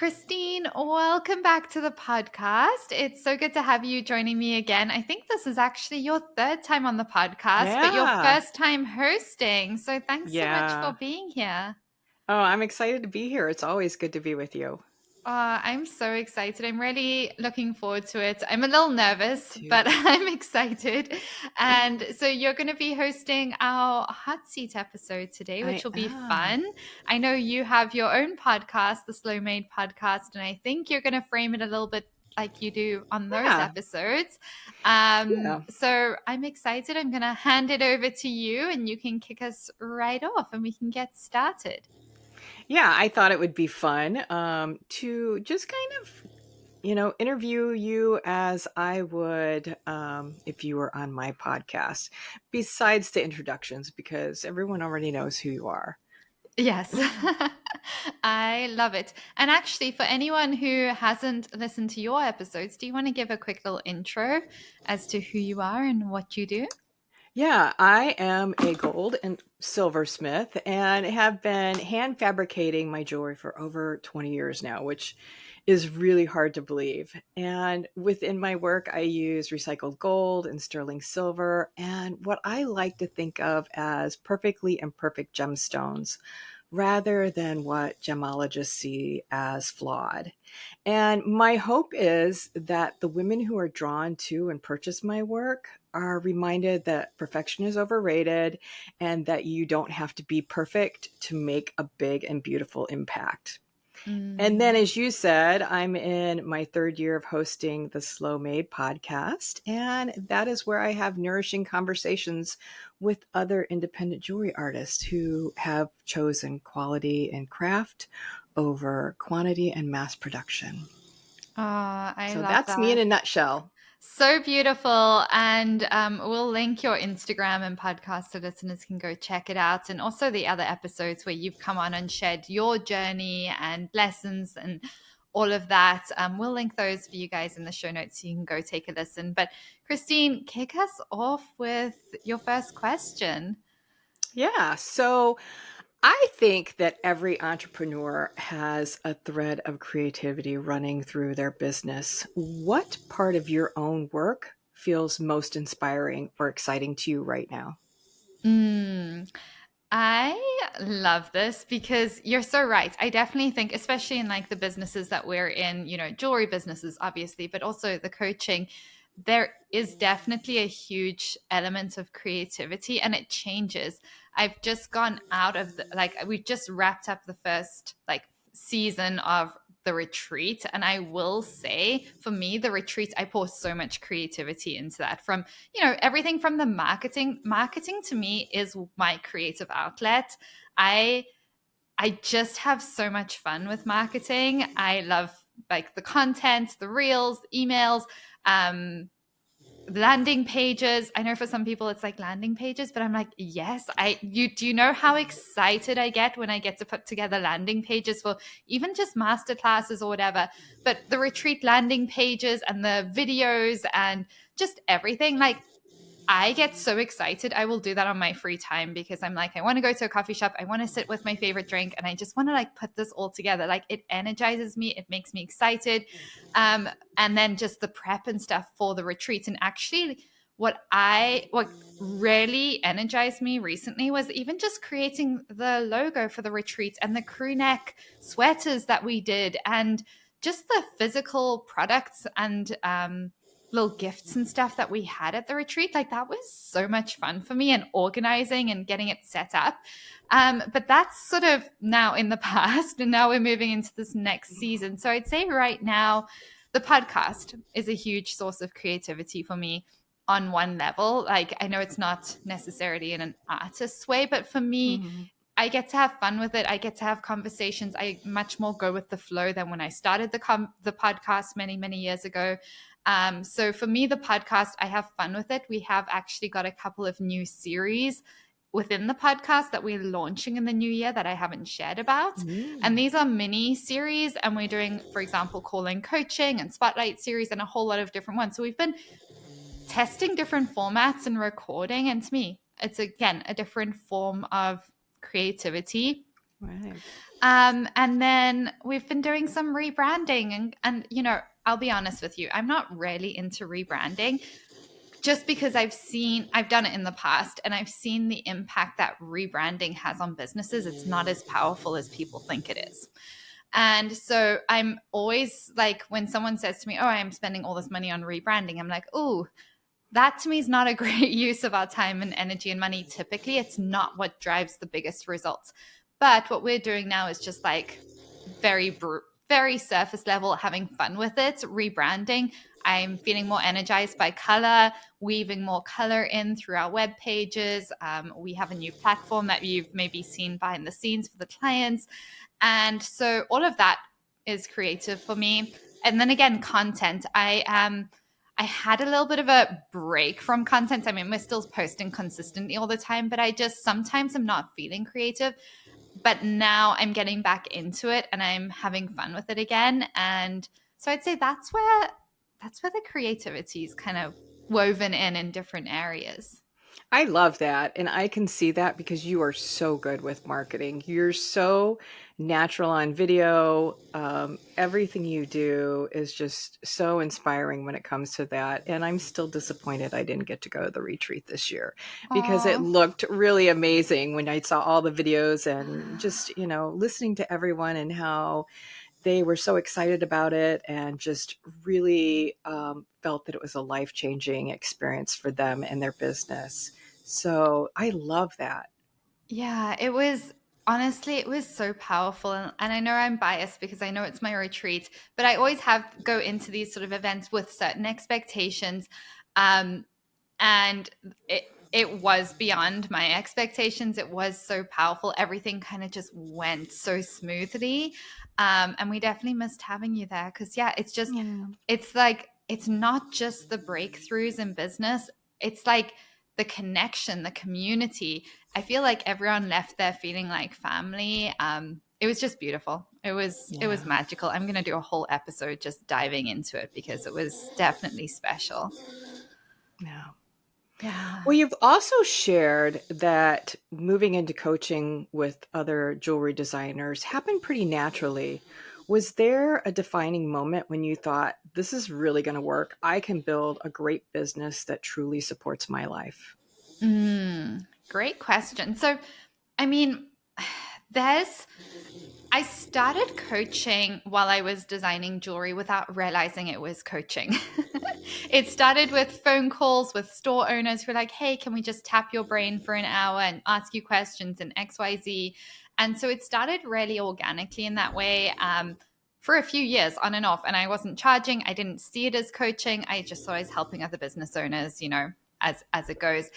Christine, welcome back to the podcast. It's so good to have you joining me again. I think this is actually your third time on the podcast, but your Yeah. first time hosting. So thanks so much for Yeah. being here. Oh, I'm excited to be here. It's always good to be with you. I'm so excited. I'm really looking forward to it. I'm a little nervous, Too. but I'm excited. And so you're going to be hosting our hot seat episode today, which I will be am. fun. I know you have your own podcast, the Slow Made podcast, and I think you're going to frame it a little bit like you do on those Yeah. episodes. Yeah. So I'm excited. I'm going to hand it over to you and you can kick us right off and we can get started. Yeah. I thought it would be fun to just kind of, interview you as I would if you were on my podcast, besides the introductions, because everyone already knows who you are. Yes, I love it. And actually, for anyone who hasn't listened to your episodes, do you want to give a quick little intro as to who you are and what you do? Yeah, I am a gold and silversmith and have been hand fabricating my jewelry for over 20 years now, which is really hard to believe. And within my work, I use recycled gold and sterling silver and what I like to think of as perfectly imperfect gemstones rather than what gemologists see as flawed. And my hope is that the women who are drawn to and purchase my work are reminded that perfection is overrated and that you don't have to be perfect to make a big and beautiful impact. And then, Mm. as you said, I'm in my third year of hosting the Slow Made podcast. And that is where I have nourishing conversations with other independent jewelry artists who have chosen quality and craft over quantity and mass production. Oh, I So love that's me in that. a nutshell. So beautiful. And we'll link your Instagram and podcast so listeners can go check it out. And also the other episodes where you've come on and shared your journey and lessons and all of that. We'll link those for you guys in the show notes so you can go take a listen. But Christine, kick us off with your first question. Yeah. So I think that every entrepreneur has a thread of creativity running through their business. What part of your own work feels most inspiring or exciting to you right now? Mm. I love this because you're so right. I definitely think, especially in like the businesses that we're in, jewelry businesses, obviously, but also the coaching, there is definitely a huge element of creativity and it changes. I've just gone out of we've just wrapped up the first like season of the retreat. And I will say, for me, the retreat, I pour so much creativity into that from everything from the marketing to me is my creative outlet. I i just have so much fun with marketing. I love like the content, the reels, emails, um landing pages. I know for some people it's like landing pages, but I'm like, yes, you do you know how excited I get when I get to put together landing pages for even just master classes or whatever. But the retreat landing pages and the videos and just everything, like I get so excited. I will do that on my free time because I'm like, I want to go to a coffee shop. I want to sit with my favorite drink and I just want to like put this all together. Like it energizes me. It makes me excited. And then just the prep and stuff for the retreats. And actually what really energized me recently was even just creating the logo for the retreat and the crew neck sweaters that we did and just the physical products and little gifts and stuff that we had at the retreat. Like that was so much fun for me and organizing and getting it set up. But that's sort of now in the past, and now we're moving into this next season. So I'd say right now, the podcast is a huge source of creativity for me on one level. Like I know it's not necessarily in an artist's way, but for me, Mhm. I get to have fun with it. I get to have conversations. I much more go with the flow than when I started the podcast many years ago. So for me, the podcast, I have fun with it. We have actually got a couple of new series within the podcast that we're launching in the new year that I haven't shared about. And Mm. these are mini series. And we're doing, for example, calling coaching and spotlight series and a whole lot of different ones. So we've been testing different formats and recording. And to me, it's again a different form of creativity. Right. And then we've been doing some rebranding and you know, I'll be honest with you, I'm not really into rebranding just because I've done it in the past and I've seen the impact that rebranding has on businesses. It's not as powerful as people think it is. And so I'm always like, when someone says to me, oh, I'm spending all this money on rebranding, I'm like, oh, that to me is not a great use of our time and energy and money. Typically, it's not what drives the biggest results. But what we're doing now is just like very, very surface level, having fun with it, rebranding. I'm feeling more energized by color, weaving more color in through our web pages. We have a new platform that you've maybe seen behind the scenes for the clients. And so all of that is creative for me. And then again, content. I had a little bit of a break from content. I mean, we're still posting consistently all the time, but I just sometimes I'm not feeling creative. But now I'm getting back into it and I'm having fun with it again. And so I'd say that's where the creativity is kind of woven in different areas. I love that. And I can see that because you are so good with marketing. You're so natural on video. Everything you do is just so inspiring when it comes to that. And I'm still disappointed I didn't get to go to the retreat this year because it Oh, looked really amazing when I saw all the videos and just, listening to everyone and how they were so excited about it and just really felt that it was a life-changing experience for them and their business. So I love that. yeah, it was honestly, it was so powerful. And I know I'm biased because I know it's my retreat, but I always have go into these sort of events with certain expectations. Um, and it was beyond my expectations. It was so powerful. Everything kind of just went so smoothly. And we definitely missed having you there because, yeah, it's just, Yeah. it's like, it's not just the breakthroughs in business, it's like the connection, the community. I feel like everyone left there feeling like family. It was just beautiful. It was Yeah. magical. I'm gonna do a whole episode just diving into it because it was definitely special. Yeah. Yeah. Well, you've also shared that moving into coaching with other jewelry designers happened pretty naturally. Was there a defining moment when you thought, this is really going to work? I can build a great business that truly supports my life? Great question. So, I mean, there's I started coaching while I was designing jewelry without realizing it was coaching. It started with phone calls with store owners who were like, hey, can we just tap your brain for an hour and ask you questions and XYZ? And so it started really organically in that way, for a few years on and off. And I wasn't charging. I didn't see it as coaching. I just saw it as helping other business owners, as it goes.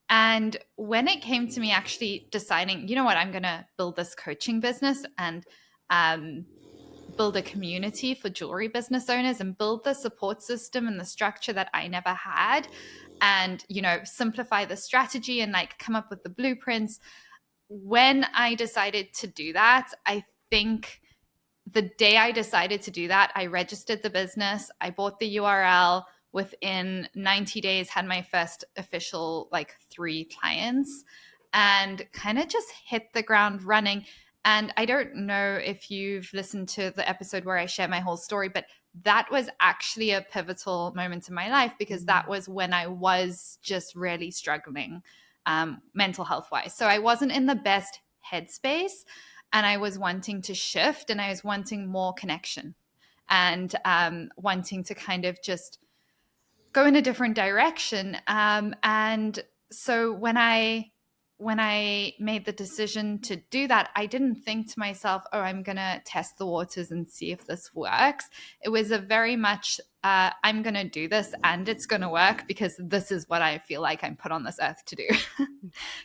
And when it came to me actually deciding, you know what, I'm going to build this coaching business and um, build a community for jewelry business owners and build the support system and the structure that I never had, and simplify the strategy and like come up with the blueprints. When I decided to do that, I think the day I decided to do that, I registered the business, I bought the URL. Within 90 days, had my first official like 3 clients and kind of just hit the ground running. And I don't know if you've listened to the episode where I share my whole story, but that was actually a pivotal moment in my life because that was when I was just really struggling, mental health wise. So I wasn't in the best headspace and I was wanting to shift and I was wanting more connection and wanting to kind of just go in a different direction. And so when I made the decision to do that, I didn't think to myself, oh, I'm going to test the waters and see if this works. It was a very much, I'm going to do this and it's going to work because this is what I feel like I'm put on this earth to do.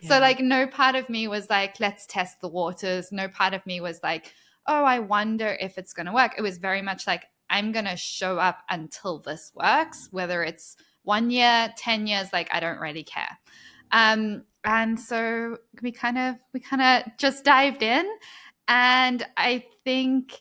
So, Yeah. like, no part of me was like, let's test the waters. No part of me was like, oh, I wonder if it's going to work. It was very much like, I'm going to show up until this works, whether it's 1 year, 10 years, like, I don't really care. And so we kind of just dived in. And I think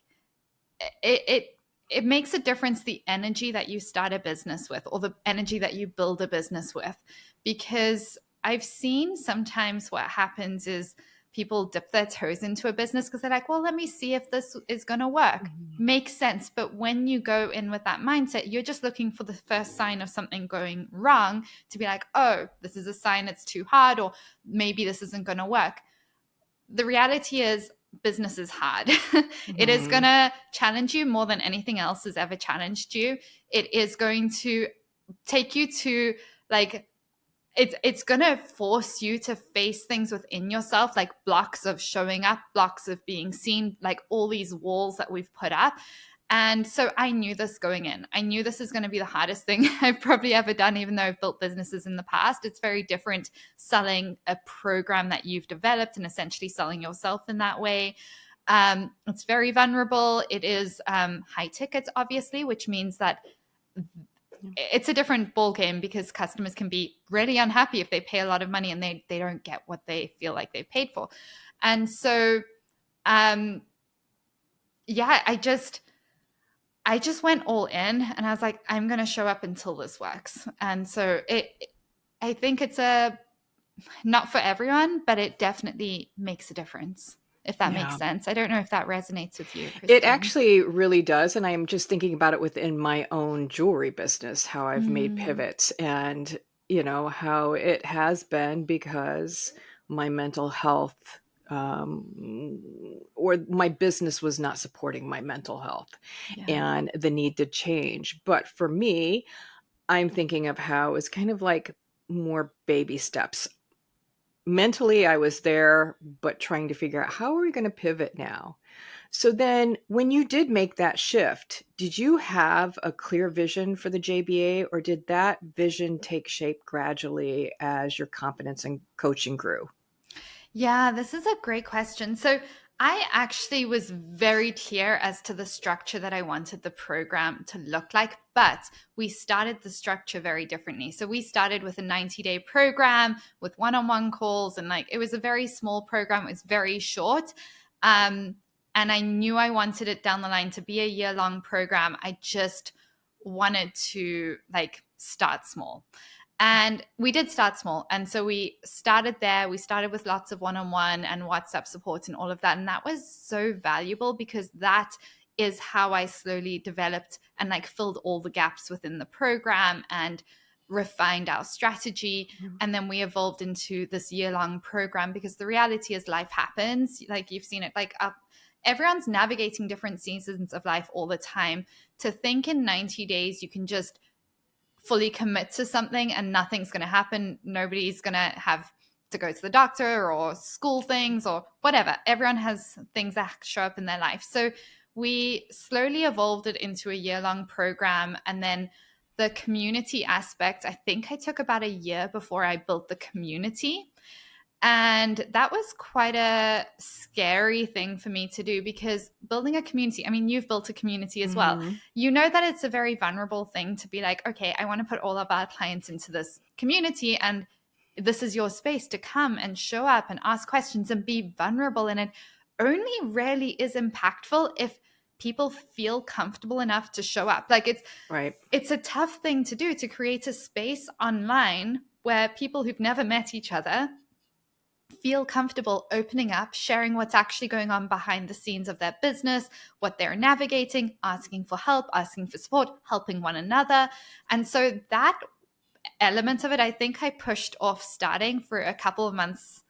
it it makes a difference the energy that you start a business with or the energy that you build a business with, because I've seen sometimes what happens is people dip their toes into a business because they're like, well, let me see if this is going to work. Mhm. Makes sense. But when you go in with that mindset, you're just looking for the first sign of something going wrong to be like, oh, this is a sign it's too hard, or maybe this isn't going to work. The reality is, business is hard. It is going Mhm. to challenge you more than anything else has ever challenged you. It is going to take you to like, it's going to force you to face things within yourself, like blocks of showing up, blocks of being seen, like all these walls that we've put up. And so I knew this going in. I knew this is going to be the hardest thing I've probably ever done, even though I've built businesses in the past. It's very different selling a program that you've developed and essentially selling yourself in that way. It's very vulnerable. It is high tickets, obviously, which means that it's a different ball game because customers can be really unhappy if they pay a lot of money and they don't get what they feel like they've paid for. And so um yeah, I just went all in and I was like, I'm going to show up until this works. And so I think it's a not for everyone, but it definitely makes a difference, if that makes Yeah. sense. I don't know if that resonates with you, It Christine. actually really does, and I'm just thinking about it within my own jewelry business, how I've made Mm, pivots and, how it has been because my mental health, or my business was not supporting my mental health yeah. and the need to change. But for me, I'm thinking of how it's kind of like more baby steps. Mentally, I was there, but trying to figure out how are we going to pivot now? So then, when you did make that shift, did you have a clear vision for the JBA, or did that vision take shape gradually as your confidence and coaching grew? Yeah, this is a great question. So, I actually was very clear as to the structure that I wanted the program to look like, but we started the structure very differently. So, we started with a 90-day program with one on one calls, and like it was a very small program, it was very short. Um, and I knew I wanted it down the line to be a year long program. I just wanted to like start small. And we did start small. And so we started there. We started with lots of one on one and WhatsApp support and all of that. And that was so valuable because that is how I slowly developed and like filled all the gaps within the program and refined our strategy. Mhm. And then we evolved into this year long program because the reality is life happens. Like you've seen it, like everyone's navigating different seasons of life all the time. To think in 90 days, you can just fully commit to something and nothing's going to happen. Nobody's going to have to go to the doctor or school things or whatever. Everyone has things that show up in their life. So we slowly evolved it into a year long program. And then the community aspect, I think I took about a year before I built the community. And that was quite a scary thing for me to do because building a community, I mean, you've built a community as well. Mhm. You know that it's a very vulnerable thing to be like, okay, I want to put all of our clients into this community and this is your space to come and show up and ask questions and be vulnerable. And it only really is impactful if people feel comfortable enough to show up. Like Right. it's a tough thing to do to create a space online where people who've never met each other feel comfortable opening up, sharing what's actually going on behind the scenes of their business, what they're navigating, asking for help, asking for support, helping one another. And so that element of it, I think I pushed off starting for a couple of months.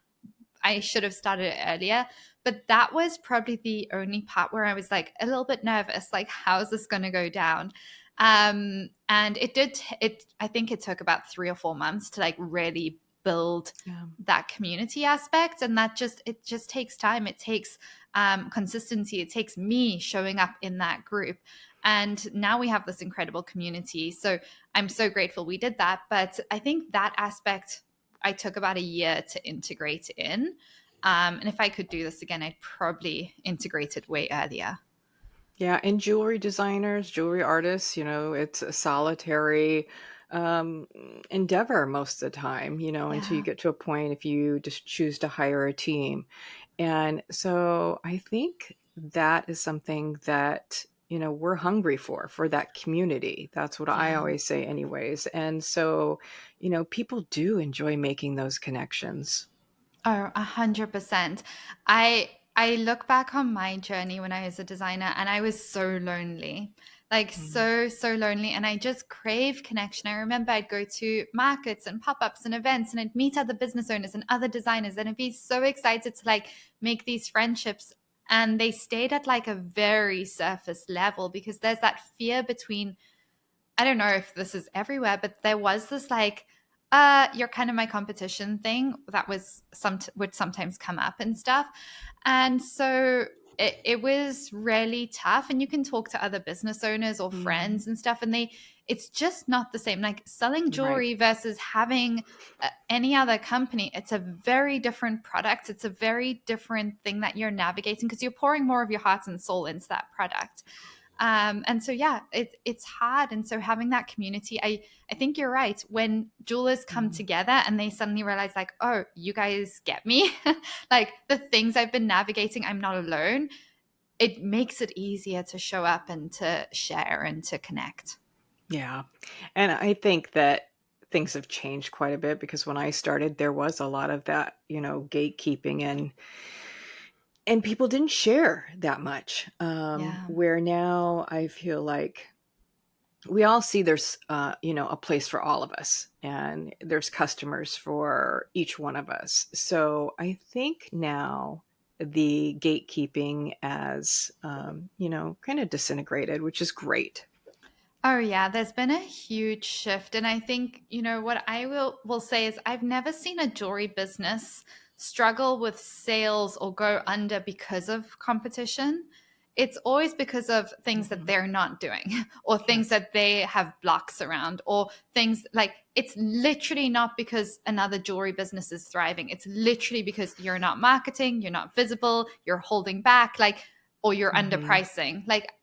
I should have started it earlier. But that was probably the only part where I was like a little bit nervous, like, how's this going to go down? And I think it took about 3 or 4 months to like really build Yeah. that community aspect. And it just takes time. It takes consistency. It takes me showing up in that group. And now we have this incredible community. So I'm so grateful we did that. But I think that aspect I took about a year to integrate in. And if I could do this again, I'd probably integrate it way earlier. Yeah, and jewelry designers, jewelry artists, it's a solitary um, endeavor most of the time, until you Yeah. get to a point if you just choose to hire a team. And so I think that is something that, we're hungry for that community. That's what I Yeah. always say, anyways. And so, people do enjoy making those connections. Oh, 100%. I look back on my journey when I was a designer and I was so lonely. Like Mm. so lonely, and I just crave connection. I remember I'd go to markets and pop-ups and events and I'd meet other business owners and other designers and I'd be so excited to like make these friendships, and they stayed at like a very surface level because there's that fear between, I don't know if this is everywhere, but there was this like, you're kind of my competition thing that was would sometimes come up and stuff. And so it was really tough. And you can talk to other business owners or Mm. friends and stuff, and it's just not the same. Like selling Right. jewelry versus having any other company, it's a very different product. It's a very different thing that you're navigating because you're pouring more of your heart and soul into that product. And so yeah, it's hard. And so having that community, I think you're right. When jewelers come Mm. together and they suddenly realize like, oh, you guys get me, like the things I've been navigating, I'm not alone. It makes it easier to show up and to share and to connect. Yeah. And I think that things have changed quite a bit because when I started, there was a lot of that, gatekeeping and people didn't share that much. Yeah. Where now I feel like we all see there's, a place for all of us and there's customers for each one of us. So I think now the gatekeeping as, kind of disintegrated, which is great. Oh yeah, there's been a huge shift, and I think what I will say is I've never seen a jewelry business struggle with sales or go under because of competition. It's always because of things that Mhm. they're not doing or things Yes. that they have blocks around or things like it's literally not because another jewelry business is thriving. It's literally because you're not marketing, you're not visible, you're holding back, like, or you're Mhm. underpricing. Like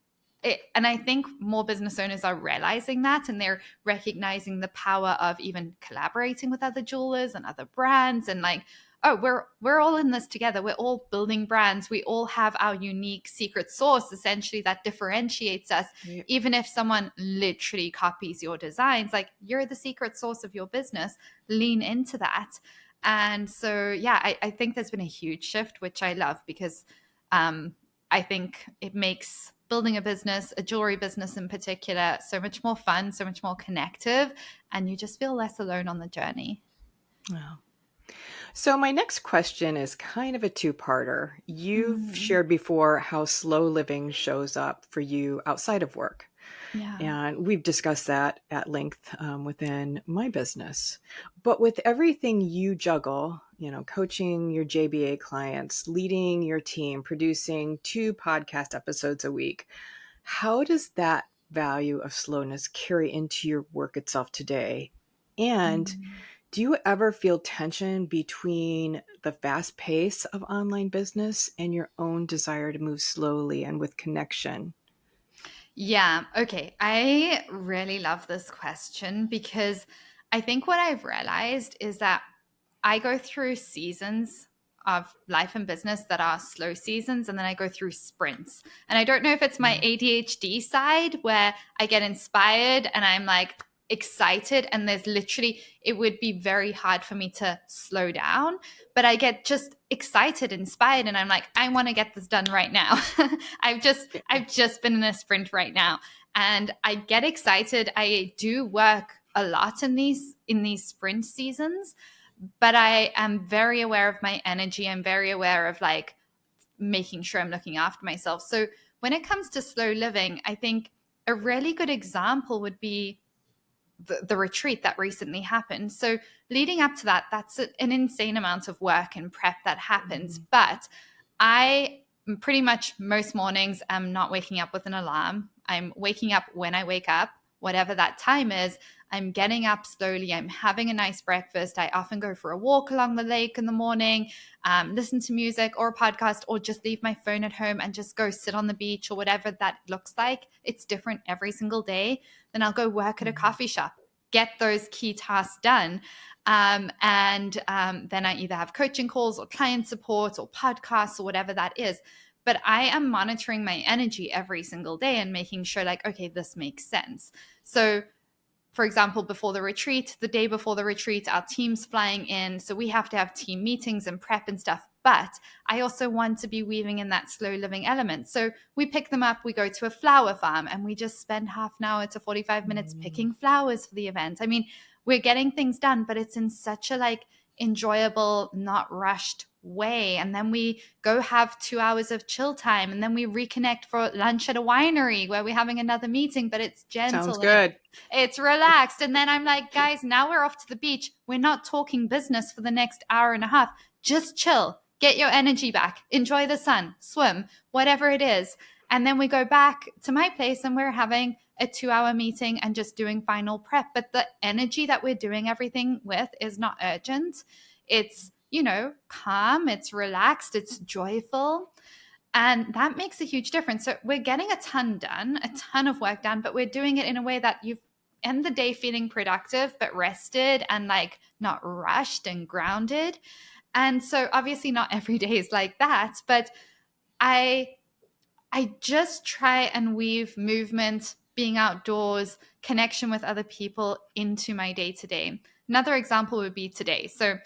and I think more business owners are realizing that, and they're recognizing the power of even collaborating with other jewelers and other brands, and like, oh, we're all in this together. We're all building brands. We all have our unique secret sauce, essentially, that differentiates us. Yeah. Even if someone literally copies your designs, like you're the secret sauce of your business. Lean into that. And so, yeah, I think there's been a huge shift, which I love because um, I think it makes building a business, a jewelry business in particular, so much more fun, so much more connective, and you just feel less alone on the journey. Wow. So my next question is kind of a two-parter. You've Mm, shared before how slow living shows up for you outside of work. yeah. And we've discussed that at length within my business. But with everything you juggle, coaching your JBA clients, leading your team, producing 2 podcast episodes a week, how does that value of slowness carry into your work itself today? And Mm. do you ever feel tension between the fast pace of online business and your own desire to move slowly and with connection? Yeah. Okay. I really love this question because I think what I've realized is that I go through seasons of life and business that are slow seasons, and then I go through sprints. And I don't know if it's my Mm. ADHD side where I get inspired and I'm like excited, and there's literally, it would be very hard for me to slow down, but I get just excited, inspired, and I'm like, I want to get this done right now. I've just been in a sprint right now, and I get excited. I do work a lot in these sprint seasons, but I am very aware of my energy. I'm very aware of like making sure I'm looking after myself. So when it comes to slow living, I think a really good example would be the retreat that recently happened. So leading up to that, that's an insane amount of work and prep that happens. Mhm. But I pretty much most mornings am not waking up with an alarm. I'm waking up when I wake up, whatever that time is. I'm getting up slowly. I'm having a nice breakfast. I often go for a walk along the lake in the morning, listen to music or a podcast, or just leave my phone at home and just go sit on the beach or whatever that looks like. It's different every single day. Then I'll go work at a Mhm. coffee shop, get those key tasks done. And then I either have coaching calls or client support or podcasts or whatever that is. But I am monitoring my energy every single day and making sure, like, okay, this makes sense. So for example, before the retreat, the day before the retreat, our team's flying in. So we have to have team meetings and prep and stuff. But I also want to be weaving in that slow living element. So we pick them up, we go to a flower farm, and we just spend half an hour to 45 minutes picking flowers for the event. I mean, we're getting things done, but it's in such a like enjoyable, not rushed way. And then we go have 2 hours of chill time, and then we reconnect for lunch at a winery where we're having another meeting, but it's Sounds gentle and good. it's relaxed. And then I'm like, guys, now we're off to the beach. We're not talking business for the next hour and a half. Just chill, get your energy back, enjoy the sun, swim, whatever it is. And then we go back to my place and we're having a 2 hour meeting and just doing final prep. But the energy that we're doing everything with is not urgent. It's, calm, it's relaxed, it's joyful. And that makes a huge difference. So we're getting a ton done, a ton of work done, but we're doing it in a way that you've end the day feeling productive, but rested and like not rushed and grounded. And so obviously not every day is like that, but I just try and weave movement, being outdoors, connection with other people into my day to day. Another example would be today. So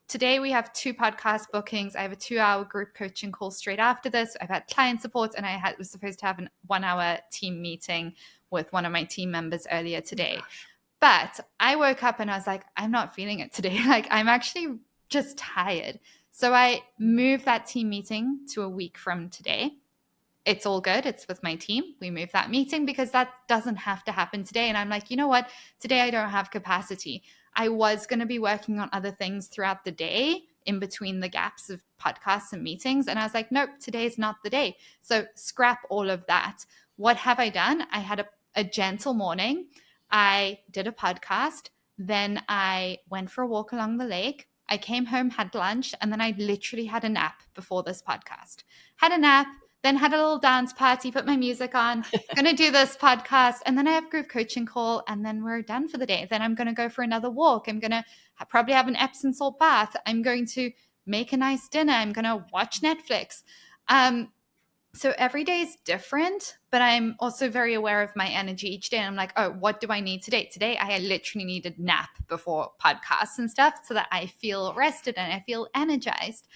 today we have 2 podcast bookings. I have a 2-hour group coaching call straight after this. I've had client support, and was supposed to have a 1-hour team meeting with one of my team members earlier today. But I woke up and I was like, I'm not feeling it today. Like, I'm actually just tired. So I moved that team meeting to a week from today. It's all good. It's with my team. We move that meeting because that doesn't have to happen today. And I'm like, you know what? Today I don't have capacity. I was going to be working on other things throughout the day in between the gaps of podcasts and meetings. And I was like, nope, today's not the day. So scrap all of that. What have I done? I had a gentle morning. I did a podcast. Then I went for a walk along the lake. I came home, had lunch, and then I literally had a nap before this podcast. Had a nap, then had a little dance party, put my music on, going to do this podcast, and then I have group coaching call, and then we're done for the day. Then I'm going to go for another walk. I'm going to probably have an Epsom salt bath. I'm going to make a nice dinner. I'm going to watch Netflix. So every day is different, but I'm also very aware of my energy each day. And I'm like, oh, what do I need today? Today, I literally need a nap before podcasts and stuff so that I feel rested and I feel energized.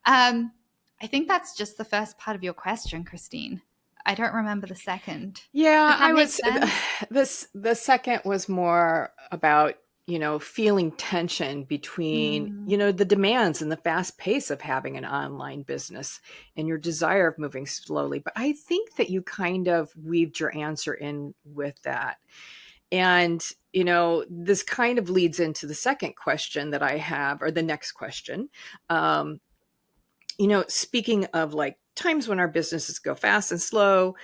I think that's just the first part of your question, Christine. I don't remember the second. Yeah, Does that make sense? the second was more about, feeling tension between, the demands and the fast pace of having an online business and your desire of moving slowly. But I think that you kind of weaved your answer in with that. And, this kind of leads into the second question that I have, or the next question. Speaking of like times when our businesses go fast and slow,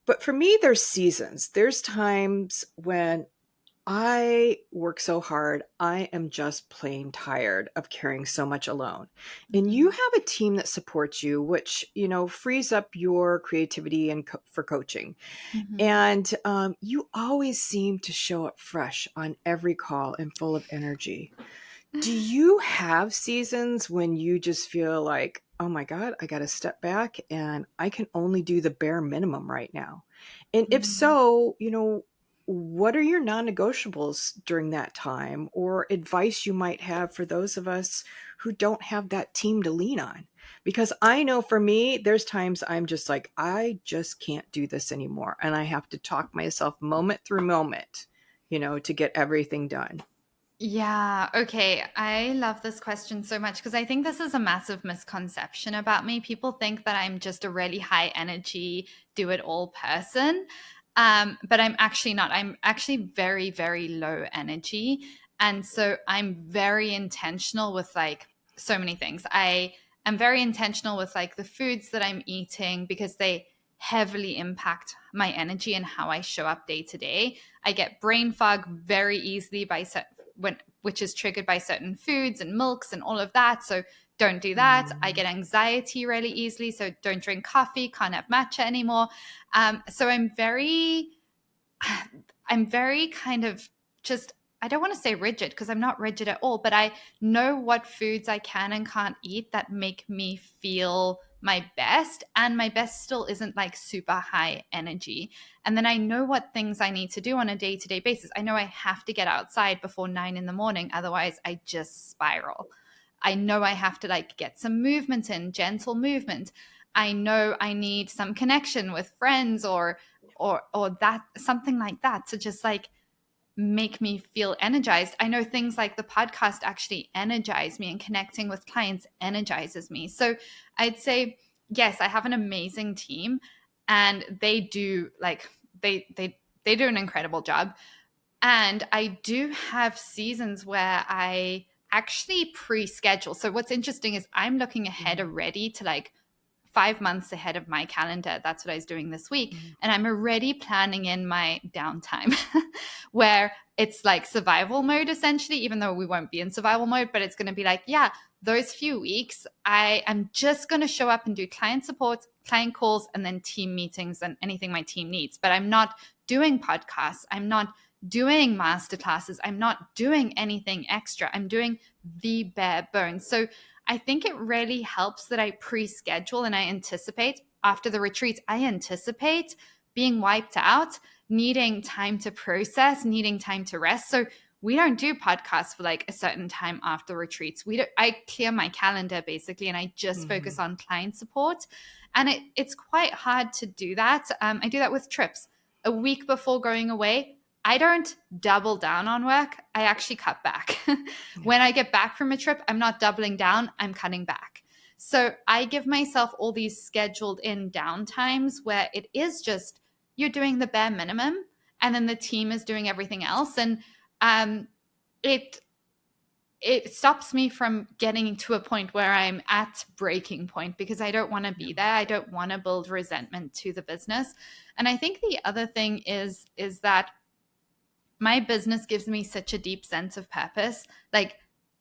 but for me, there's seasons. There's times when I work so hard, I am just plain tired of carrying so much alone. And you have a team that supports you, which, frees up your creativity and for coaching. And you always seem to show up fresh on every call and full of energy. Do you have seasons when you just feel like, oh my God, I got to step back and I can only do the bare minimum right now? And if so, what are your non-negotiables during that time, or advice you might have for those of us who don't have that team to lean on? Because I know for me, there's times I'm just like, I just can't do this anymore. And I have to talk myself moment through moment, to get everything done. Yeah, okay. I love this question so much because I think this is a massive misconception about me. People think that I'm just a really high energy, do it all person. But I'm actually not. I'm actually very, very low energy. And so I'm very intentional with like so many things. I am very intentional with like the foods that I'm eating because they heavily impact my energy and how I show up day to day. I get brain fog very easily which is triggered by certain foods and milks and all of that. So don't do that. I get anxiety really easily. So don't drink coffee, can't have matcha anymore. So I'm very kind of just, I don't want to say rigid because I'm not rigid at all, but I know what foods I can and can't eat that make me feel my best, and my best still isn't like super high energy. And then I know what things I need to do on a day-to-day basis. I know I have to get outside before 9 in the morning, otherwise I just spiral. I know I have to like get some movement in, gentle movement. I know I need some connection with friends or that, something like that, to just like make me feel energized. I know things like the podcast actually energize me, and connecting with clients energizes me. So I'd say, yes, I have an amazing team, and they do like they do an incredible job. And I do have seasons where I actually pre-schedule. So what's interesting is I'm looking ahead already to like 5 months ahead of my calendar. That's what I was doing this week. And I'm already planning in my downtime where it's like survival mode, essentially, even though we won't be in survival mode, but it's going to be like, yeah, those few weeks, I am just going to show up and do client support, client calls, and then team meetings and anything my team needs. But I'm not doing podcasts. I'm not doing masterclasses. I'm not doing anything extra. I'm doing the bare bones. So I think it really helps that I pre-schedule and I anticipate after the retreats. I anticipate being wiped out, needing time to process, needing time to rest. So we don't do podcasts for like a certain time after retreats. I clear my calendar basically, and I just focus on client support. And it's quite hard to do that. I do that with trips. A week before going away, I don't double down on work. I actually cut back. When I get back from a trip, I'm not doubling down, I'm cutting back. So I give myself all these scheduled in downtimes where it is just you're doing the bare minimum, and then the team is doing everything else. And it stops me from getting to a point where I'm at breaking point, because I don't want to be there. I don't want to build resentment to the business. And I think the other thing is that my business gives me such a deep sense of purpose, like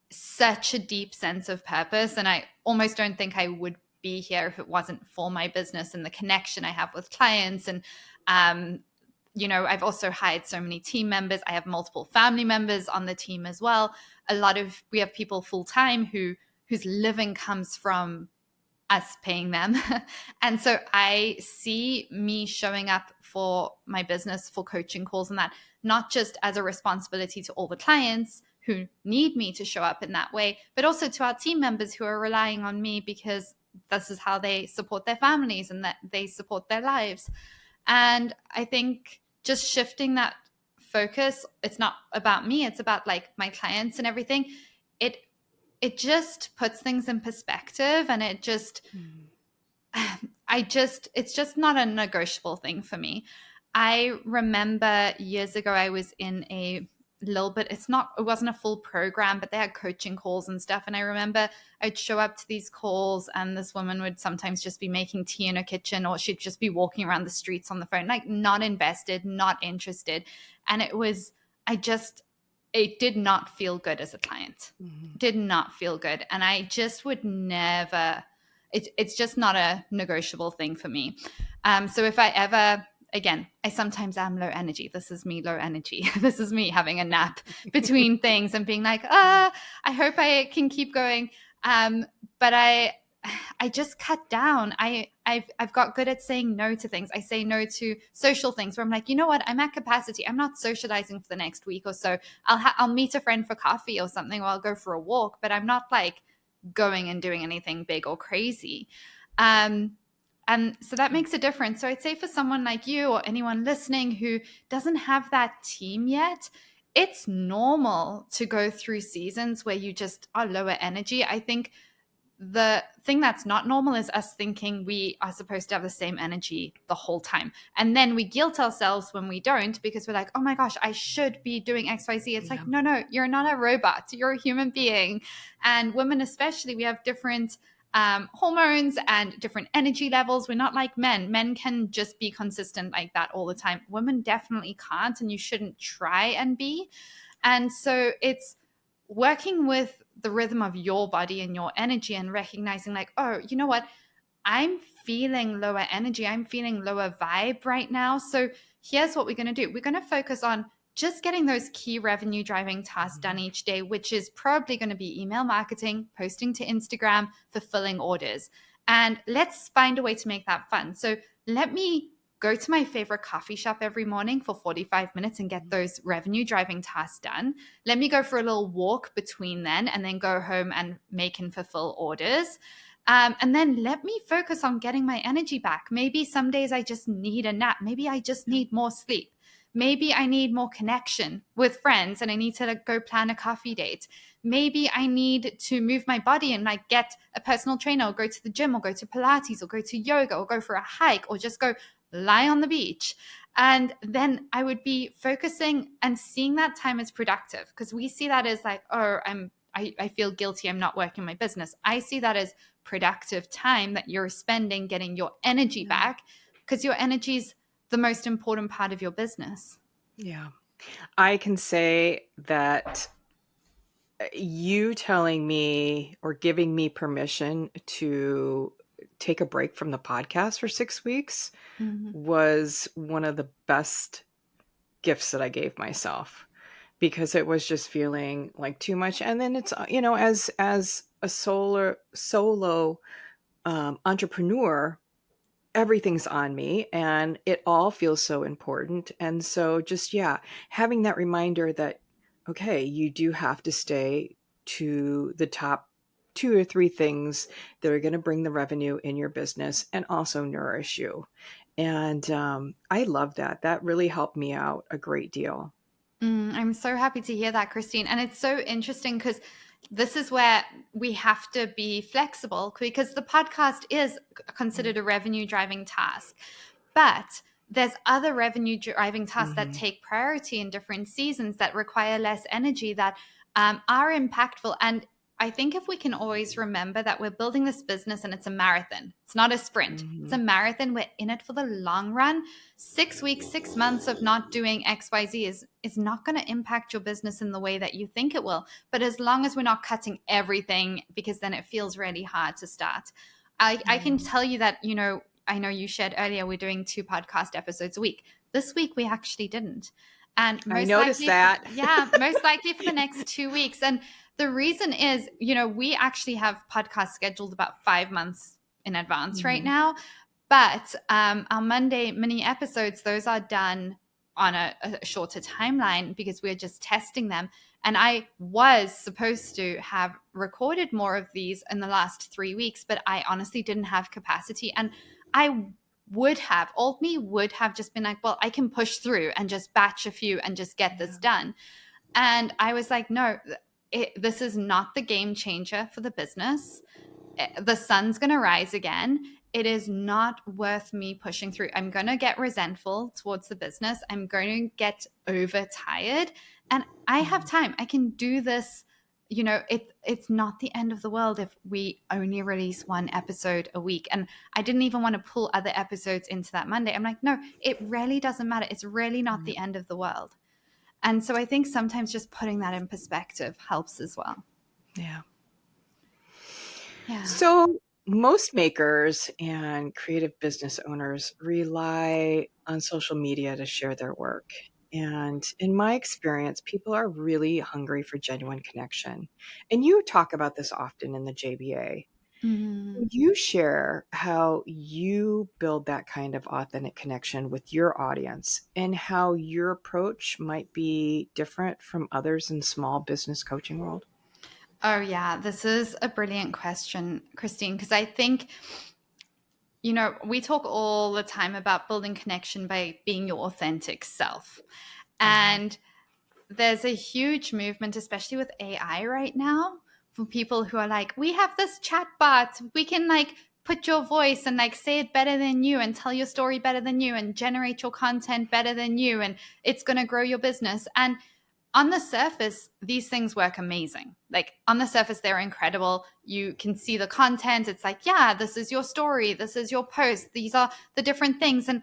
such a deep sense of purpose. And I almost don't think I would be here if it wasn't for my business and the connection I have with clients. And, I've also hired so many team members. I have multiple family members on the team as well. We have people full time whose living comes from us paying them. And so I see me showing up for my business, for coaching calls and that, not just as a responsibility to all the clients who need me to show up in that way, but also to our team members who are relying on me because this is how they support their families and that they support their lives. And I think just shifting that focus, it's not about me, it's about like my clients and everything. It just puts things in perspective, and it's just not a negotiable thing for me. I remember years ago, I was in a little bit, it wasn't a full program, but they had coaching calls and stuff. And I remember I'd show up to these calls, and this woman would sometimes just be making tea in her kitchen, or she'd just be walking around the streets on the phone, like not invested, not interested. And it did not feel good as a client. Did not feel good. And I just would never, it's just not a negotiable thing for me. So if I ever, again, I sometimes am low energy. This is me low energy. This is me having a nap between things and being like, I hope I can keep going. But I just cut down. I've got good at saying no to things. I say no to social things where I'm like, you know what? I'm at capacity. I'm not socializing for the next week or so. I'll meet a friend for coffee or something, or I'll go for a walk, but I'm not like going and doing anything big or crazy. And so that makes a difference. So I'd say for someone like you or anyone listening who doesn't have that team yet, it's normal to go through seasons where you just are lower energy. I think the thing that's not normal is us thinking we are supposed to have the same energy the whole time. And then we guilt ourselves when we don't, because we're like, oh my gosh, I should be doing XYZ. It's like, no, you're not a robot. You're a human being. And women especially, we have different hormones and different energy levels. We're not like men. Men can just be consistent like that all the time. Women definitely can't, and you shouldn't try and be. And so it's working with the rhythm of your body and your energy, and recognizing like, oh, you know what? I'm feeling lower energy. I'm feeling lower vibe right now. So here's what we're going to do. We're going to focus on just getting those key revenue driving tasks done each day, which is probably going to be email marketing, posting to Instagram, fulfilling orders. And let's find a way to make that fun. So let me go to my favorite coffee shop every morning for 45 minutes and get those revenue driving tasks done. Let me go for a little walk between then and then go home and make and fulfill orders. And then let me focus on getting my energy back. Maybe some days I just need a nap. Maybe I just need more sleep. Maybe I need more connection with friends and I need to like go plan a coffee date. Maybe I need to move my body and like get a personal trainer or go to the gym or go to Pilates or go to yoga or go for a hike or just go lie on the beach. And then I would be focusing and seeing that time as productive, because we see that as like, oh, I feel guilty, I'm not working my business. I see that as productive time that you're spending getting your energy back, because your energy is the most important part of your business. Yeah. I can say that you telling me or giving me permission to take a break from the podcast for 6 weeks was one of the best gifts that I gave myself, because it was just feeling like too much. And then it's, as a solo entrepreneur, everything's on me and it all feels so important. And so just, yeah, having that reminder that, okay, you do have to stay to the top 2 or 3 things that are going to bring the revenue in your business and also nourish you. And I love that. That really helped me out a great deal. I'm so happy to hear that, Christine. And it's so interesting because this is where we have to be flexible, because the podcast is considered a revenue driving task. But there's other revenue driving tasks that take priority in different seasons that require less energy, that are impactful. And I think if we can always remember that we're building this business and it's a marathon, it's not a sprint, it's a marathon. We're in it for the long run. 6 weeks, 6 months of not doing XYZ is not going to impact your business in the way that you think it will. But as long as we're not cutting everything, because then it feels really hard to start. I can tell you that, I know you shared earlier, we're doing 2 podcast episodes a week. This week we actually didn't. And I noticed that. most likely for the next 2 weeks. And the reason is, we actually have podcasts scheduled about 5 months in advance right now. But our Monday mini episodes, those are done on a shorter timeline because we're just testing them. And I was supposed to have recorded more of these in the last 3 weeks, but I honestly didn't have capacity. And old me would have just been like, well, I can push through and just batch a few and just get this done. And I was like, no, this is not the game changer for the business. The sun's going to rise again. It is not worth me pushing through. I'm going to get resentful towards the business. I'm going to get overtired. And I have time. I can do this. It's not the end of the world if we only release 1 episode a week. And I didn't even want to pull other episodes into that Monday. I'm like, no, it really doesn't matter. It's really not the end of the world. And so I think sometimes just putting that in perspective helps as well. Yeah. Yeah. So most makers and creative business owners rely on social media to share their work. And in my experience, people are really hungry for genuine connection. And you talk about this often in the JBA. Would you share how you build that kind of authentic connection with your audience and how your approach might be different from others in small business coaching world? Oh, yeah. This is a brilliant question, Christine, because I think, we talk all the time about building connection by being your authentic self. And there's a huge movement, especially with AI right now, for people who are like, we have this chat bot. We can like put your voice and like say it better than you and tell your story better than you and generate your content better than you. And it's going to grow your business. And on the surface, these things work amazing. Like on the surface, they're incredible. You can see the content. It's like, yeah, this is your story. This is your post. These are the different things. And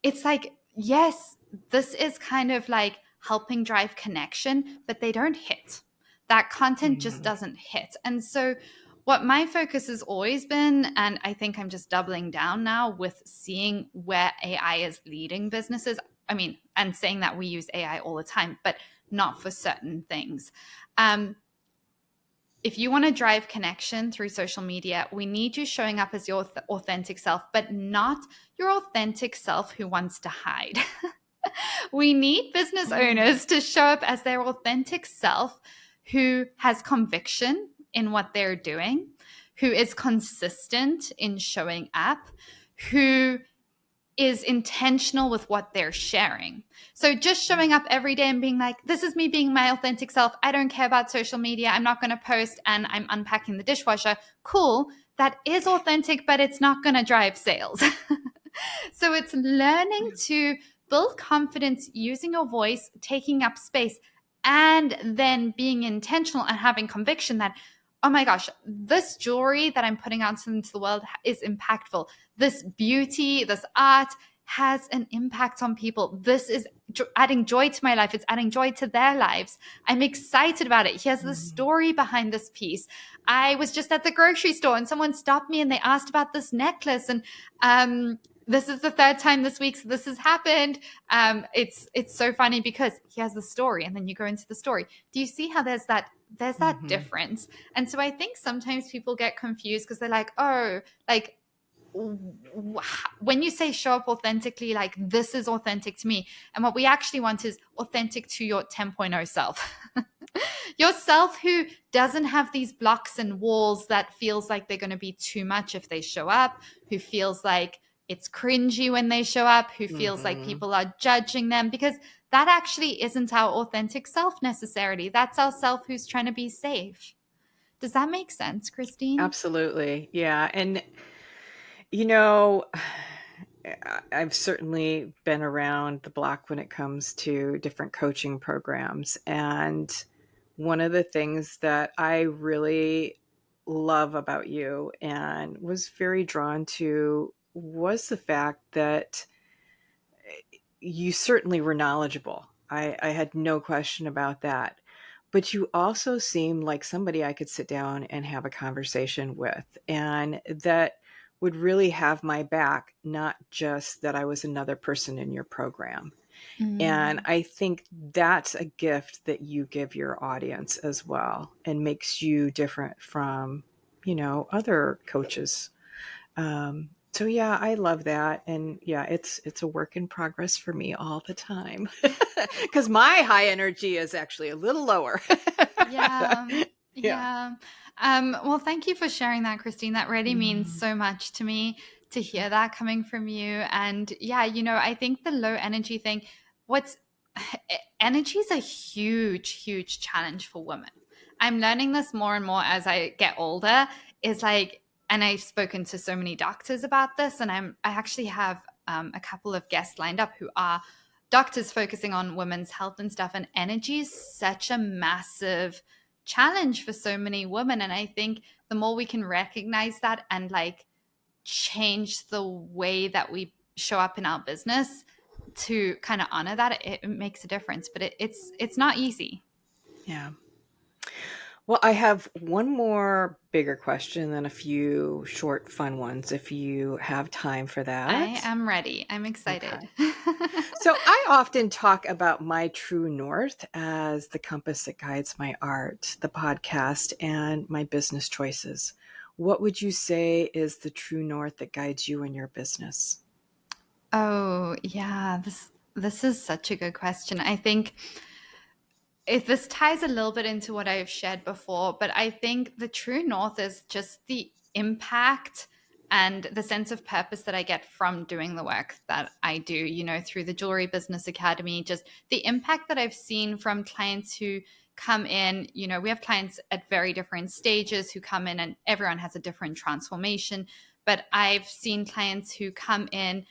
it's like, yes, this is kind of like helping drive connection, but they don't hit. That content just doesn't hit. And so what my focus has always been, and I think I'm just doubling down now with seeing where AI is leading businesses. I mean, and saying that we use AI all the time, but not for certain things. if you want to drive connection through social media, we need you showing up as your authentic self, but not your authentic self who wants to hide. We need business owners to show up as their authentic self who has conviction in what they're doing, who is consistent in showing up, who is intentional with what they're sharing. So just showing up every day and being like, this is me being my authentic self. I don't care about social media. I'm not going to post and I'm unpacking the dishwasher. Cool. That is authentic, but it's not going to drive sales. So it's learning to build confidence using your voice, taking up space, and then being intentional and having conviction that, oh my gosh, this jewelry that I'm putting out into the world is impactful. This beauty, this art has an impact on people. This is adding joy to my life. It's adding joy to their lives. I'm excited about it. Here's the story behind this piece. I was just at the grocery store and someone stopped me and they asked about this necklace. And this is the third time this week so this has happened. It's so funny because he has the story and then you go into the story. Do you see how there's that difference? And so I think sometimes people get confused because they're like, oh, like when you say show up authentically, like this is authentic to me. And what we actually want is authentic to your 10.0 self. Yourself who doesn't have these blocks and walls that feels like they're going to be too much if they show up, who feels like it's cringy when they show up, who feels like people are judging them, because that actually isn't our authentic self necessarily. That's our self who's trying to be safe. Does that make sense, Christine? Absolutely. Yeah. And, I've certainly been around the block when it comes to different coaching programs. And one of the things that I really love about you and was very drawn to was the fact that you certainly were knowledgeable. I had no question about that. But you also seemed like somebody I could sit down and have a conversation with, and that would really have my back, not just that I was another person in your program. And I think that's a gift that you give your audience as well and makes you different from, other coaches. So yeah, I love that. And yeah, it's a work in progress for me all the time because my high energy is actually a little lower. Yeah. Yeah. Well, thank you for sharing that, Christine. That really means so much to me to hear that coming from you. And yeah, I think the low energy thing, energy is a huge, huge challenge for women. I'm learning this more and more as I get older. Is like, and I've spoken to so many doctors about this, and I actually have a couple of guests lined up who are doctors focusing on women's health and stuff. And energy is such a massive challenge for so many women. And I think the more we can recognize that and like change the way that we show up in our business to kind of honor that, it makes a difference. But it's not easy. Yeah. Well, I have one more bigger question than a few short, fun ones, if you have time for that. I am ready. I'm excited. Okay. So I often talk about my true north as the compass that guides my art, the podcast, and my business choices. What would you say is the true north that guides you in your business? Oh, yeah. This is such a good question. I think if this ties a little bit into what I've shared before, but I think the true north is just the impact and the sense of purpose that I get from doing the work that I do, through the Jewelry Business Academy, just the impact that I've seen from clients who come in. We have clients at very different stages who come in and everyone has a different transformation. But I've seen clients who come in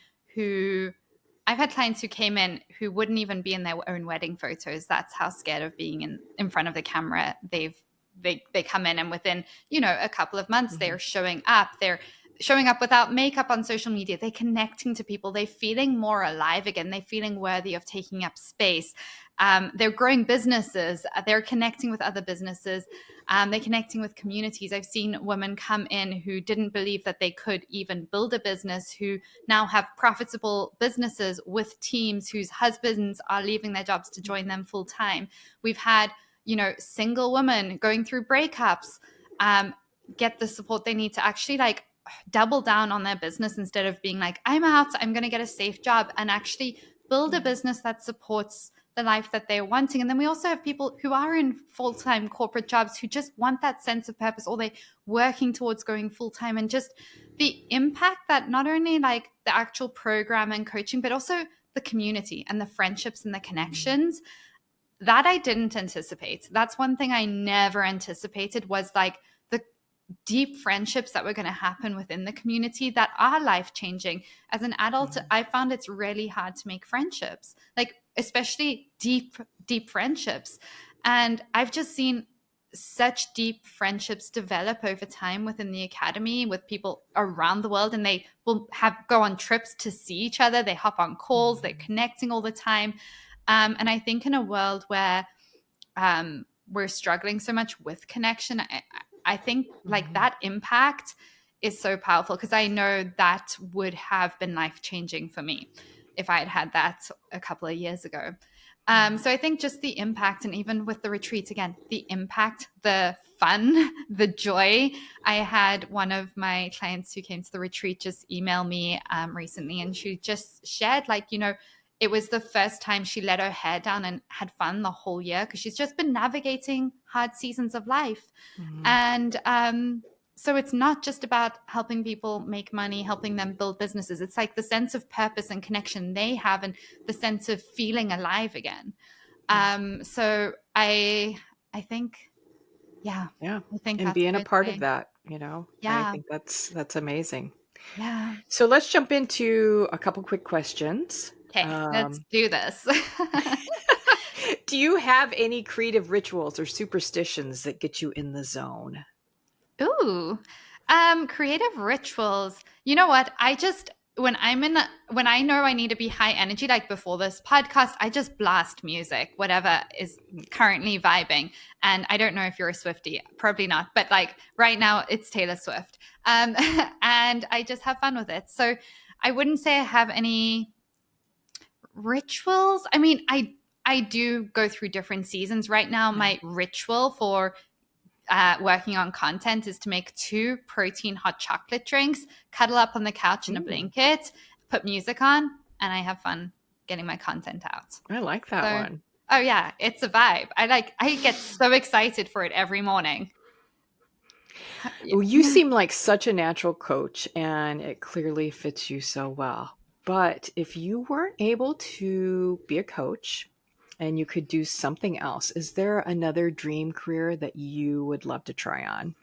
I've had clients who came in who wouldn't even be in their own wedding photos. That's how scared of being in front of the camera they come in, and within a couple of months they're showing up. They're showing up without makeup on social media. They're connecting to people. They're feeling more alive again. They're feeling worthy of taking up space. They're growing businesses. They're connecting with other businesses. They're connecting with communities. I've seen women come in who didn't believe that they could even build a business, who now have profitable businesses with teams whose husbands are leaving their jobs to join them full time. We've had single women going through breakups um, get the support they need to actually like double down on their business instead of being like, I'm out, I'm going to get a safe job, and actually build a business that supports the life that they're wanting. And then we also have people who are in full-time corporate jobs who just want that sense of purpose, or they're working towards going full-time, and just the impact that not only like the actual program and coaching, but also the community and the friendships and the connections that I didn't anticipate. That's one thing I never anticipated, was like the deep friendships that were going to happen within the community that are life changing. As an adult, I found it's really hard to make friendships, like especially deep friendships. And I've just seen such deep friendships develop over time within the academy with people around the world, and they will go on trips to see each other. They hop on calls, they're connecting all the time. And I think in a world where we're struggling so much with connection, I think like that impact is so powerful, because I know that would have been life changing for me if I had had that a couple of years ago. So I think just the impact, and even with the retreats, again, the impact, the fun, the joy. I had one of my clients who came to the retreat just email me recently, and she just shared like, it was the first time she let her hair down and had fun the whole year, because she's just been navigating hard seasons of life. And so it's not just about helping people make money, helping them build businesses. It's like the sense of purpose and connection they have, and the sense of feeling alive again. So I think, Yeah. I think And that's being a fair to part of say. that, I Yeah. think that's amazing. Yeah. So let's jump into a couple quick questions. Okay, let's do this. Do you have any creative rituals or superstitions that get you in the zone? Ooh, creative rituals. You know what? I just when when I know I need to be high energy, like before this podcast, I just blast music, whatever is currently vibing. And I don't know if you're a Swiftie, probably not, but like right now it's Taylor Swift, and I just have fun with it. So I wouldn't say I have any rituals. I mean, I do go through different seasons. Right now, my ritual for working on content is to make 2 protein hot chocolate drinks, cuddle up on the couch in a blanket, put music on, and I have fun getting my content out. I like that So, one. oh yeah, it's a vibe. I get so excited for it every morning. Well, you seem like such a natural coach, and it clearly fits you so well. But if you weren't able to be a coach and you could do something else, is there another dream career that you would love to try on?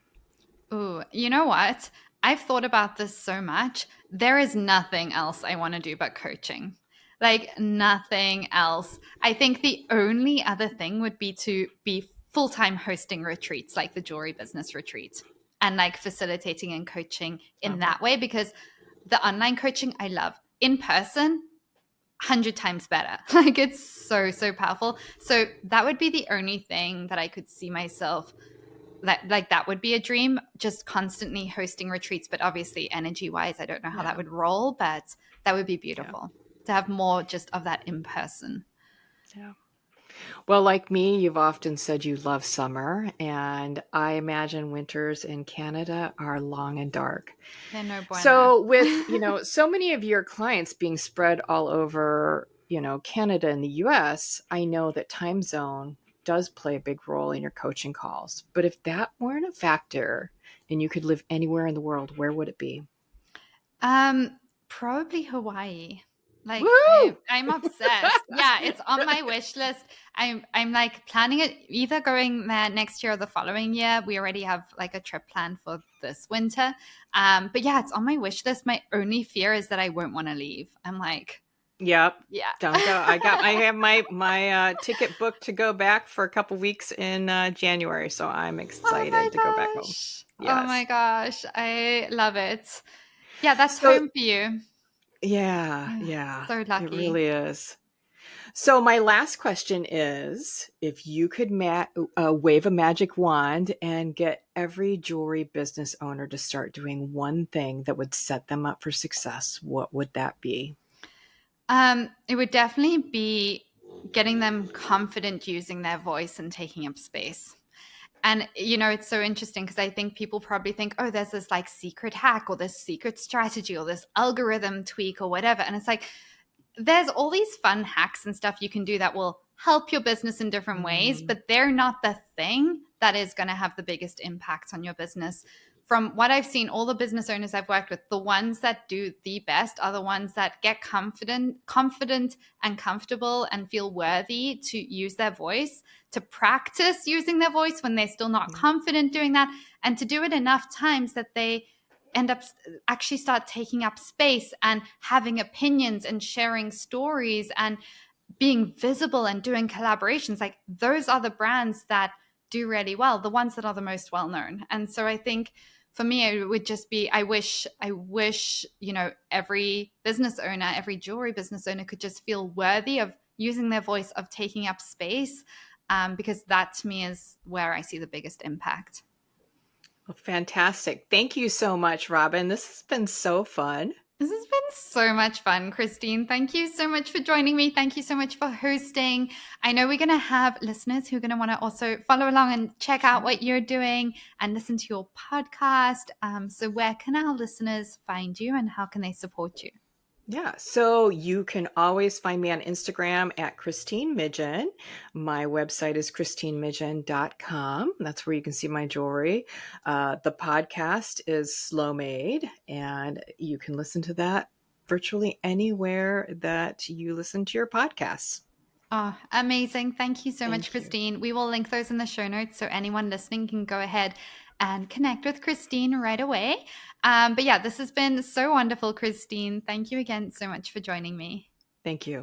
Ooh, you know what? I've thought about this so much. There is nothing else I want to do but coaching. Like nothing else. I think the only other thing would be to be full-time hosting retreats like the Jewelry Business Retreat, and like facilitating and coaching in Okay. that way, because the online coaching I love. In person, 100 times better. Like it's so powerful. So that would be the only thing that I could see myself that would be a dream, just constantly hosting retreats. But obviously energy wise, I don't know how that Yeah. would roll, but that would be Yeah. beautiful to have more just of that in person. Yeah. Well, like me, you've often said you love summer, and I imagine winters in Canada are long and dark. They're no bueno. So, with, so many of your clients being spread all over, Canada and the US, I know that time zone does play a big role in your coaching calls. But if that weren't a factor and you could live anywhere in the world, where would it be? Probably Hawaii. Like Woo! I'm obsessed. Yeah, it's on my wish list. I'm like planning it, either going there next year or the following year. We already have like a trip planned for this winter. But yeah, it's on my wish list. My only fear is that I won't want to leave. I'm like, Yep. yeah. Don't go. I have my ticket booked to go back for a couple weeks in January, so I'm Oh my excited to go back home. gosh. Oh my Yes. gosh. I love it. Yeah, that's So home for you. yeah, Yeah, yeah, so it lucky. really is. So my last question is, if you could wave a magic wand and get every jewelry business owner to start doing one thing that would set them up for success, what would that be? It would definitely be getting them confident using their voice and taking up space. And, it's so interesting because I think people probably think, oh, there's this like secret hack or this secret strategy or this algorithm tweak or whatever. And it's like, there's all these fun hacks and stuff you can do that will help your business in different ways, Mm. but they're not the thing that is going to have the biggest impact on your business. From what I've seen, all the business owners I've worked with, the ones that do the best are the ones that get confident and comfortable and feel worthy to use their voice, to practice using their voice when they're still not Yeah. confident doing that, and to do it enough times that they end up actually start taking up space and having opinions and sharing stories and being visible and doing collaborations. Like those are the brands that do really well, the ones that are the most well known. And so I think for me, it would just be, I wish, every business owner, every jewelry business owner could just feel worthy of using their voice, of taking up space, because that to me is where I see the biggest impact. Well, fantastic. Thank you so much, Robin. This has been so fun. This has been so much fun, Christine. Thank you so much for joining me. Thank you so much for hosting. I know we're going to have listeners who are going to want to also follow along and check out what you're doing and listen to your podcast. So, where can our listeners find you and how can they support you? Yeah, so you can always find me on Instagram at Christine Midgen. My website is christinemidgen.com. That's where you can see my jewelry. The podcast is Slow Made, and you can listen to that virtually anywhere that you listen to your podcasts. Oh, amazing. Thank you so much, Thank you. Christine. We will link those in the show notes so anyone listening can go ahead and connect with Christine right away. But yeah, this has been so wonderful, Christine. Thank you again so much for joining me. Thank you.